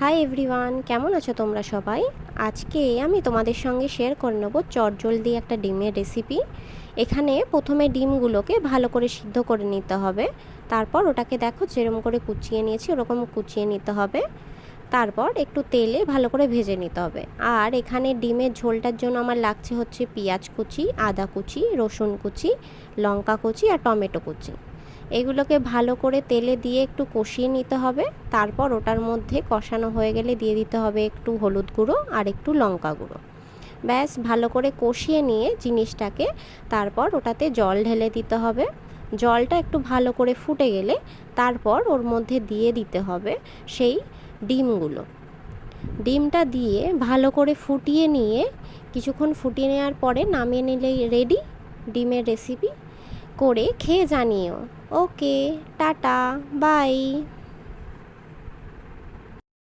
Hi everyone, কেমন আছো তোমরা সবাই? আজকে আমি তোমাদের সঙ্গে শেয়ার করে নেবো চটজলদি একটা ডিমের রেসিপি। এখানে প্রথমে ডিমগুলোকে ভালো করে সিদ্ধ করে নিতে হবে। তারপর ওটাকে দেখো যেরকম করে কুচিয়ে নিয়েছি ওরকম কুচিয়ে নিতে হবে। তারপর একটু তেলে ভালো করে ভেজে নিতে হবে। আর এখানে ডিমের ঝোলটার জন্য আমার লাগছে হচ্ছে পেঁয়াজ কুচি, আদা কুচি, রসুন কুচি, লঙ্কা কুচি আর টমেটো কুচি। এগুলোকে ভালো করে তেলে দিয়ে একটু কষিয়ে নিতে হবে। তারপর ওটার মধ্যে কষানো হয়ে গেলে দিয়ে দিতে হবে একটু হলুদ গুঁড়ো আর একটু লঙ্কা গুঁড়ো। ব্যাস ভালো করে কষিয়ে নিয়ে জিনিসটাকে তারপর ওটাতে জল ঢেলে দিতে হবে। জলটা একটু ভালো করে ফুটে গেলে তারপর ওর মধ্যে দিয়ে দিতে হবে সেই ডিমগুলো। ডিমটা দিয়ে ভালো করে ফুটিয়ে নিয়ে কিছুক্ষণ ফুটিয়ে নেওয়ার পরে নামিয়ে নিলেই রেডি ডিমের রেসিপি। করে খেয়ে জানিও। ওকে, টাটা, বাই।